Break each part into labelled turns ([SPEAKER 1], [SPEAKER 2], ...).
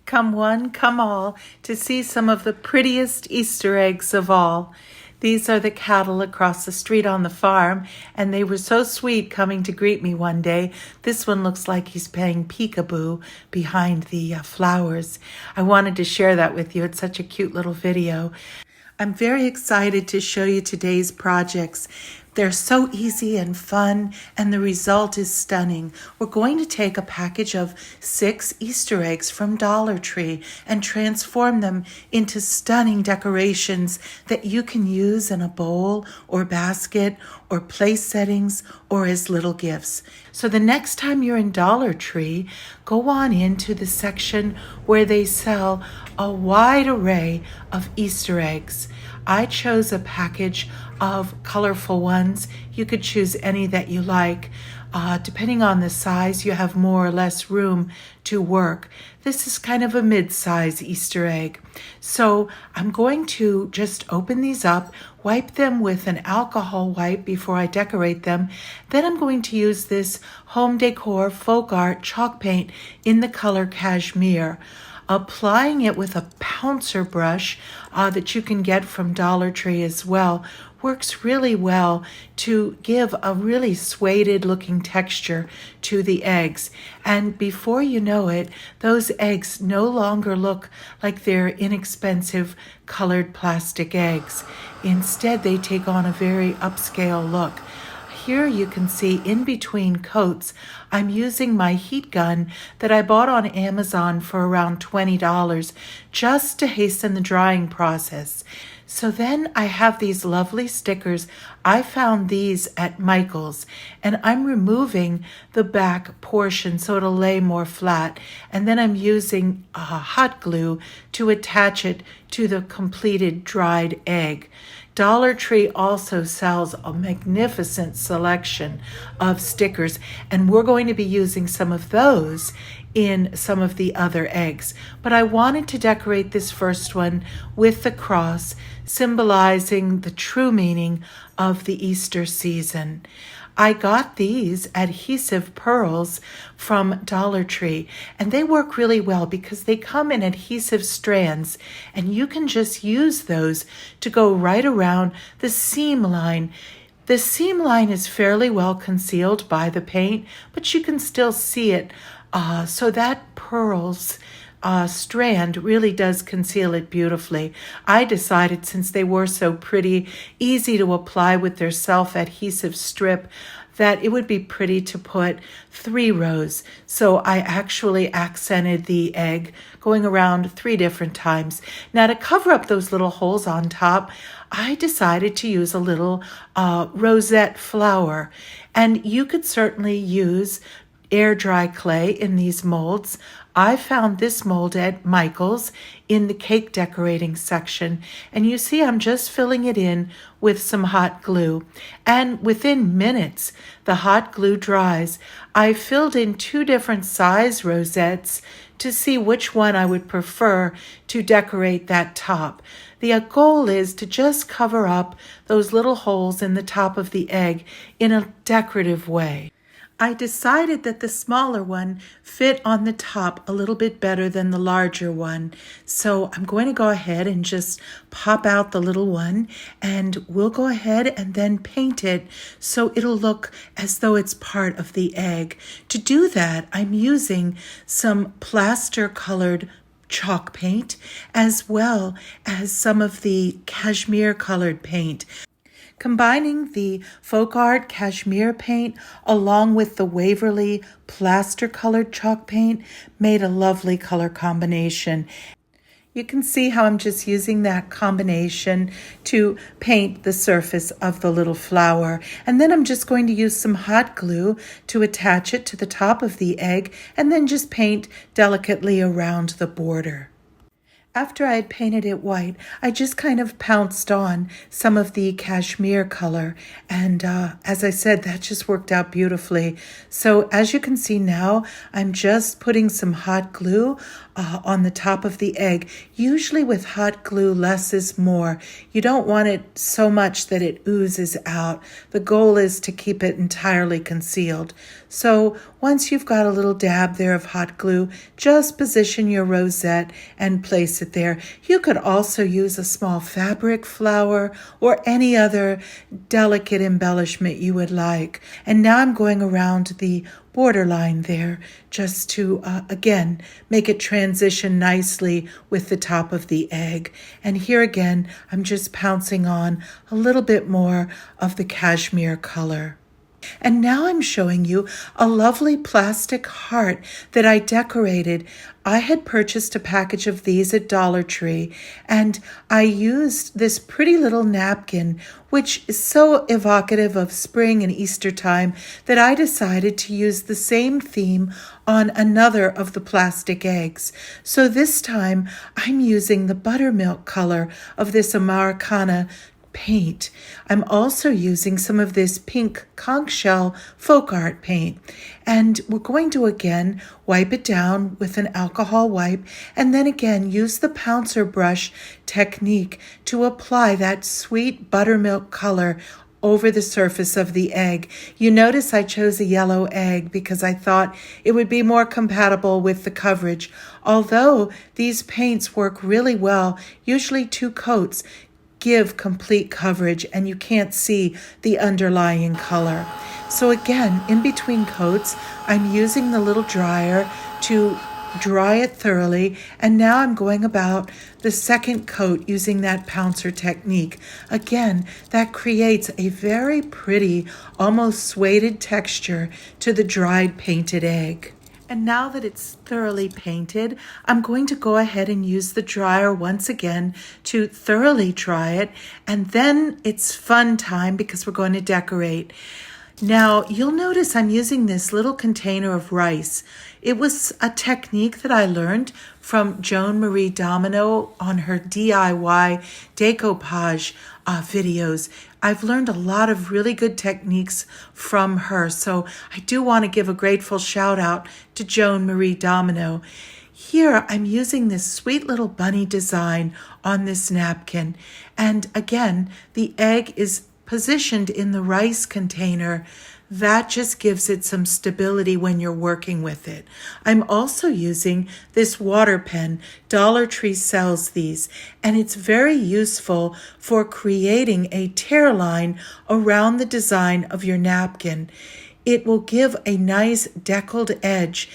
[SPEAKER 1] Come one, come all, to see some of the prettiest Easter eggs of all. These are the cattle across the street on the farm, and they were so sweet coming to greet me one day. This one looks like he's playing peekaboo behind the flowers. I wanted to share that with you. It's such a cute little video. I'm very excited to show you today's projects. They're so easy and fun, and the result is stunning. We're going to take a package of 6 Easter eggs from Dollar Tree and transform them into stunning decorations that you can use in a bowl or basket or place settings or as little gifts. So the next time you're in Dollar Tree, go on into the section where they sell a wide array of Easter eggs. I chose a package of colorful ones. You could choose any that you like. Depending on the size, you have more or less room to work. This is kind of a mid-size Easter egg. So I'm going to just open these up, wipe them with an alcohol wipe before I decorate them. Then I'm going to use this Home Decor Folk Art chalk paint in the color Cashmere. Applying it with a pouncer brush that you can get from Dollar Tree as well works really well to give a really suede looking texture to the eggs. And before you know it, those eggs no longer look like they're inexpensive colored plastic eggs. Instead, they take on a very upscale look. Here you can see in between coats, I'm using my heat gun that I bought on Amazon for around $20 just to hasten the drying process. So then I have these lovely stickers. I found these at Michael's, and I'm removing the back portion so it'll lay more flat. And then I'm using hot glue to attach it to the completed dried egg. Dollar Tree also sells a magnificent selection of stickers, and we're going to be using some of those in some of the other eggs. But I wanted to decorate this first one with the cross, symbolizing the true meaning of the Easter season. I got these adhesive pearls from Dollar Tree, and they work really well because they come in adhesive strands, and you can just use those to go right around the seam line. The seam line is fairly well concealed by the paint, but you can still see it, so that pearls strand really does conceal it beautifully. I decided, since they were so pretty, easy to apply with their self-adhesive strip, that it would be pretty to put 3 rows. So I actually accented the egg going around 3 different times. Now, to cover up those little holes on top, I decided to use a little rosette flower. And you could certainly use air dry clay in these molds. I found this mold at Michael's in the cake decorating section, and you see I'm just filling it in with some hot glue, and within minutes the hot glue dries. I filled in 2 different size rosettes to see which one I would prefer to decorate that top. The goal is to just cover up those little holes in the top of the egg in a decorative way. I decided that the smaller one fit on the top a little bit better than the larger one. So I'm going to go ahead and just pop out the little one, and we'll go ahead and then paint it so it'll look as though it's part of the egg. To do that, I'm using some plaster colored chalk paint as well as some of the cashmere colored paint. Combining the folk art cashmere paint along with the Waverly plaster colored chalk paint made a lovely color combination. You can see how I'm just using that combination to paint the surface of the little flower. And then I'm just going to use some hot glue to attach it to the top of the egg, and then just paint delicately around the border. After I had painted it white, I just kind of pounced on some of the cashmere color. And as I said, that just worked out beautifully. So as you can see now, I'm just putting some hot glue on the top of the egg. Usually with hot glue, less is more. You don't want it so much that it oozes out. The goal is to keep it entirely concealed. So once you've got a little dab there of hot glue, just position your rosette and place it there. You could also use a small fabric flower or any other delicate embellishment you would like. And now I'm going around the borderline there just to, again, make it transition nicely with the top of the egg. And here again, I'm just pouncing on a little bit more of the cashmere color. And now I'm showing you a lovely plastic heart that I decorated. I had purchased a package of these at Dollar Tree, and I used this pretty little napkin, which is so evocative of spring and Easter time, that I decided to use the same theme on another of the plastic eggs. So this time I'm using the buttermilk color of this Americana paint. I'm also using some of this pink conch shell folk art paint, and we're going to again wipe it down with an alcohol wipe, and then again use the pouncer brush technique to apply that sweet buttermilk color over the surface of the egg. You notice I chose a yellow egg because I thought it would be more compatible with the coverage. Although these paints work really well, usually 2 coats give complete coverage and you can't see the underlying color. So again, in between coats, I'm using the little dryer to dry it thoroughly, and now I'm going about the second coat using that pouncer technique. Again, that creates a very pretty, almost suede texture to the dried painted egg. And now that it's thoroughly painted, I'm going to go ahead and use the dryer once again to thoroughly dry it. And then it's fun time because we're going to decorate. Now, you'll notice I'm using this little container of rice. It was a technique that I learned from Joan Marie Domino on her DIY decoupage videos. I've learned a lot of really good techniques from her, so I do want to give a grateful shout out to Joan Marie Domino. Here I'm using this sweet little bunny design on this napkin, and again, the egg is positioned in the rice container. That just gives it some stability when you're working with it. I'm also using this water pen. Dollar Tree sells these, and it's very useful for creating a tear line around the design of your napkin. It will give a nice deckled edge.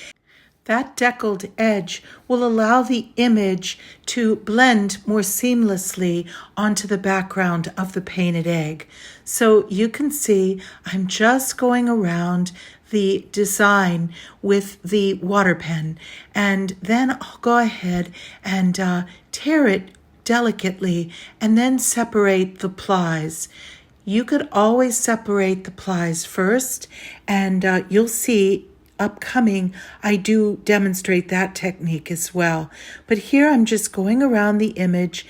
[SPEAKER 1] That deckled edge will allow the image to blend more seamlessly onto the background of the painted egg. So you can see I'm just going around the design with the water pen, and then I'll go ahead and tear it delicately and then separate the plies. You could always separate the plies first, and you'll see upcoming, I do demonstrate that technique as well. But here I'm just going around the image,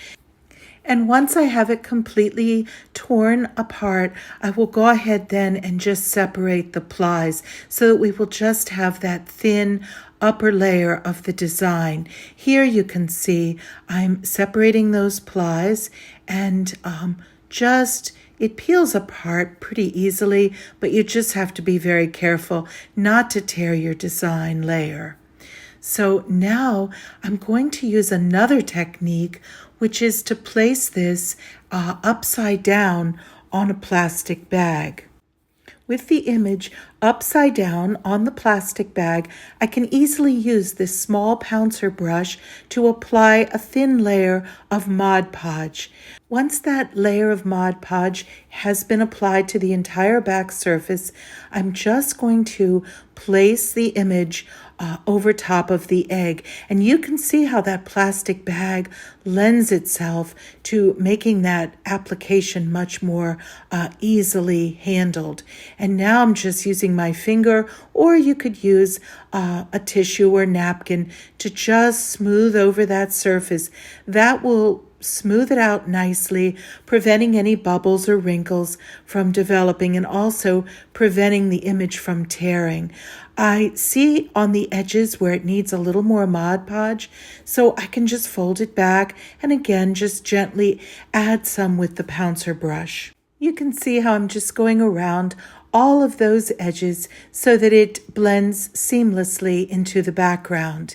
[SPEAKER 1] and once I have it completely torn apart, I will go ahead then and just separate the plies so that we will just have that thin upper layer of the design. Here you can see I'm separating those plies, and it peels apart pretty easily, but you just have to be very careful not to tear your design layer. So now I'm going to use another technique, which is to place this upside down on a plastic bag. With the image upside down on the plastic bag, I can easily use this small pouncer brush to apply a thin layer of Mod Podge. Once that layer of Mod Podge has been applied to the entire back surface, I'm just going to place the image over top of the egg. And you can see how that plastic bag lends itself to making that application much more easily handled. And now I'm just using my finger, or you could use a tissue or napkin to just smooth over that surface. That will smooth it out nicely, preventing any bubbles or wrinkles from developing and also preventing the image from tearing. I see on the edges where it needs a little more Mod Podge, so I can just fold it back and again just gently add some with the pouncer brush. You can see how I'm just going around all of those edges so that it blends seamlessly into the background.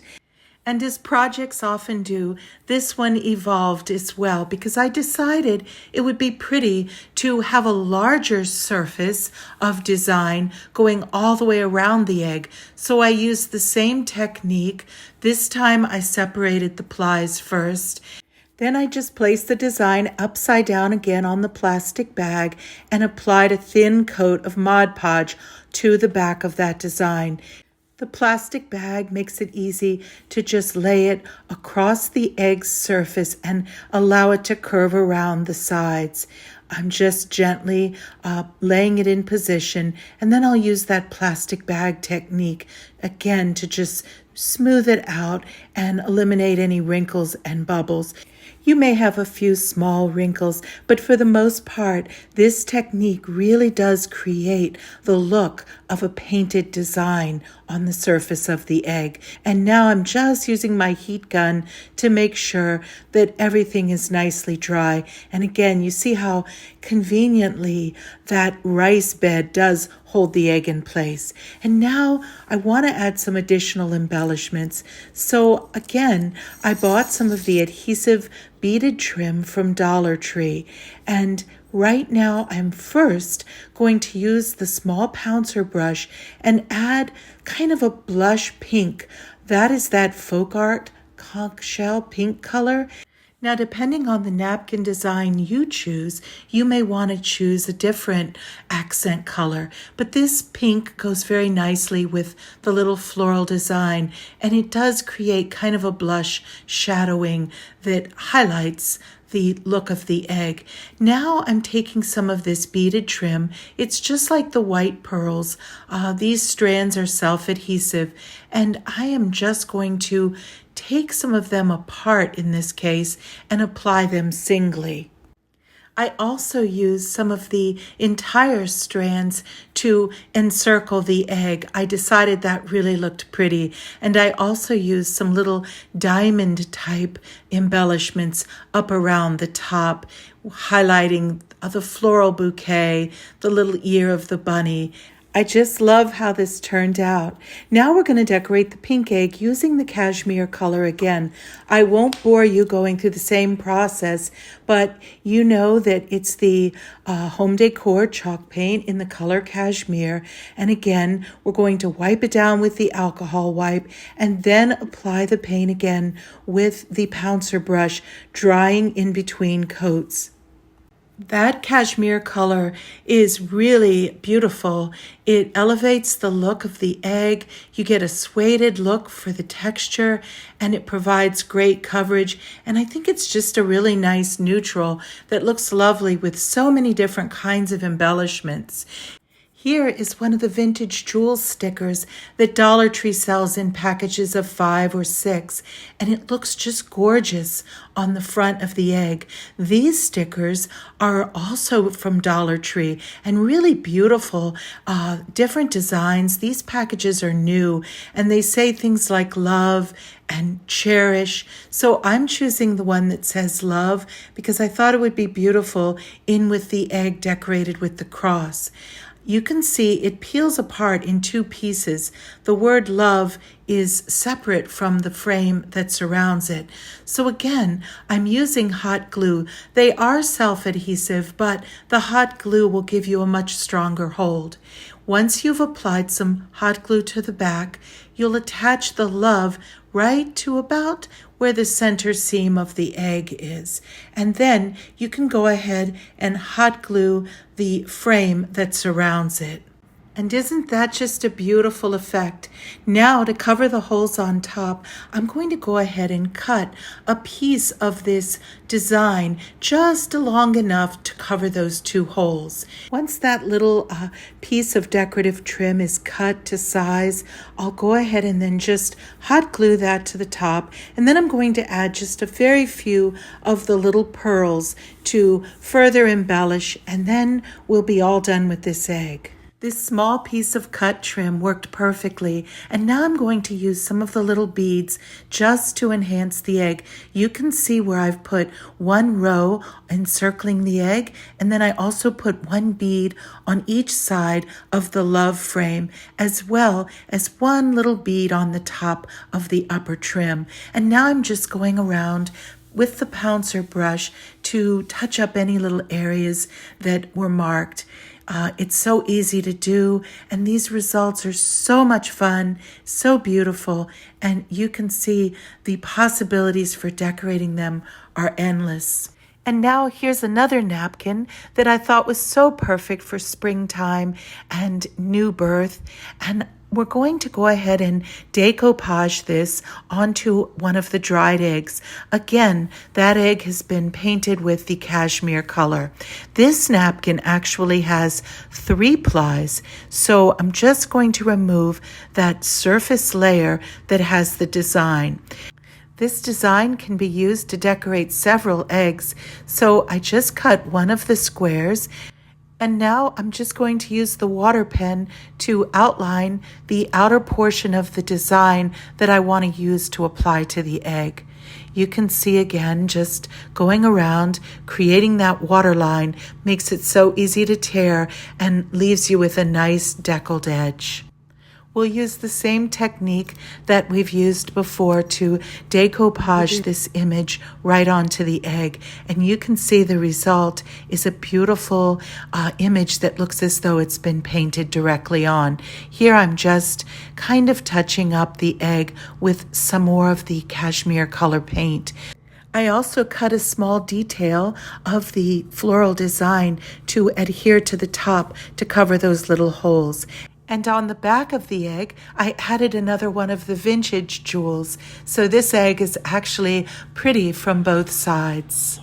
[SPEAKER 1] And as projects often do, this one evolved as well because I decided it would be pretty to have a larger surface of design going all the way around the egg. So I used the same technique. This time I separated the plies first. Then I just placed the design upside down again on the plastic bag and applied a thin coat of Mod Podge to the back of that design. The plastic bag makes it easy to just lay it across the egg's surface and allow it to curve around the sides. I'm just gently laying it in position, and then I'll use that plastic bag technique again to just smooth it out and eliminate any wrinkles and bubbles. You may have a few small wrinkles, but for the most part, this technique really does create the look of a painted design on the surface of the egg. And now I'm just using my heat gun to make sure that everything is nicely dry. And again, you see how conveniently that rice bed does hold the egg in place. And now I want to add some additional embellishments. So again, I bought some of the adhesive beaded trim from Dollar Tree, and right now I'm first going to use the small pouncer brush and add kind of a blush pink. That is that folk art conch shell pink color. Now, depending on the napkin design you choose, you may want to choose a different accent color. But this pink goes very nicely with the little floral design, and it does create kind of a blush shadowing that highlights the look of the egg. Now I'm taking some of this beaded trim. It's just like the white pearls. These strands are self-adhesive, and I am just going to take some of them apart in this case and apply them singly. I also use some of the entire strands to encircle the egg. I decided that really looked pretty. And I also used some little diamond type embellishments up around the top, highlighting the floral bouquet, the little ear of the bunny. I just love how this turned out. Now we're going to decorate the pink egg using the cashmere color again. I won't bore you going through the same process, but you know that it's the Home Decor chalk paint in the color cashmere. And again, we're going to wipe it down with the alcohol wipe and then apply the paint again with the pouncer brush, drying in between coats. That cashmere color is really beautiful. It elevates the look of the egg. You get a suede look for the texture, and it provides great coverage. And I think it's just a really nice neutral that looks lovely with so many different kinds of embellishments. Here is one of the vintage jewel stickers that Dollar Tree sells in packages of 5 or 6, and it looks just gorgeous on the front of the egg. These stickers are also from Dollar Tree and really beautiful, different designs. These packages are new, and they say things like love and cherish. So I'm choosing the one that says love because I thought it would be beautiful in with the egg decorated with the cross. You can see it peels apart in 2 pieces. The word love is separate from the frame that surrounds it. So again, I'm using hot glue. They are self-adhesive, but the hot glue will give you a much stronger hold. Once you've applied some hot glue to the back, you'll attach the love right to about where the center seam of the egg is. And then you can go ahead and hot glue the frame that surrounds it. And isn't that just a beautiful effect? Now, to cover the holes on top, I'm going to go ahead and cut a piece of this design just long enough to cover those 2 holes. Once that little piece of decorative trim is cut to size, I'll go ahead and then just hot glue that to the top. And then I'm going to add just a very few of the little pearls to further embellish, and then we'll be all done with this egg. This small piece of cut trim worked perfectly, and now I'm going to use some of the little beads just to enhance the egg. You can see where I've put 1 row encircling the egg, and then I also put 1 bead on each side of the love frame, as well as 1 little bead on the top of the upper trim. And now I'm just going around with the pouncer brush to touch up any little areas that were marked. It's so easy to do, and these results are so much fun, so beautiful, and you can see the possibilities for decorating them are endless. And now here's another napkin that I thought was so perfect for springtime and new birth, and we're going to go ahead and decoupage this onto one of the dried eggs. Again, that egg has been painted with the cashmere color. This napkin actually has 3 plies, so I'm just going to remove that surface layer that has the design. This design can be used to decorate several eggs, so I just cut one of the squares. And now I'm just going to use the water pen to outline the outer portion of the design that I want to use to apply to the egg. You can see again, just going around, creating that waterline makes it so easy to tear and leaves you with a nice deckled edge. We'll use the same technique that we've used before to decoupage this image right onto the egg. And you can see the result is a beautiful image that looks as though it's been painted directly on. Here I'm just kind of touching up the egg with some more of the cashmere color paint. I also cut a small detail of the floral design to adhere to the top to cover those little holes. And on the back of the egg, I added another one of the vintage jewels. So this egg is actually pretty from both sides.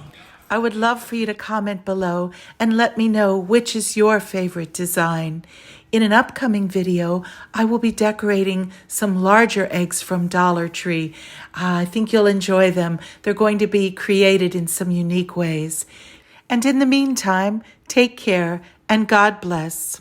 [SPEAKER 1] I would love for you to comment below and let me know which is your favorite design. In an upcoming video, I will be decorating some larger eggs from Dollar Tree. I think you'll enjoy them. They're going to be created in some unique ways. And in the meantime, take care and God bless.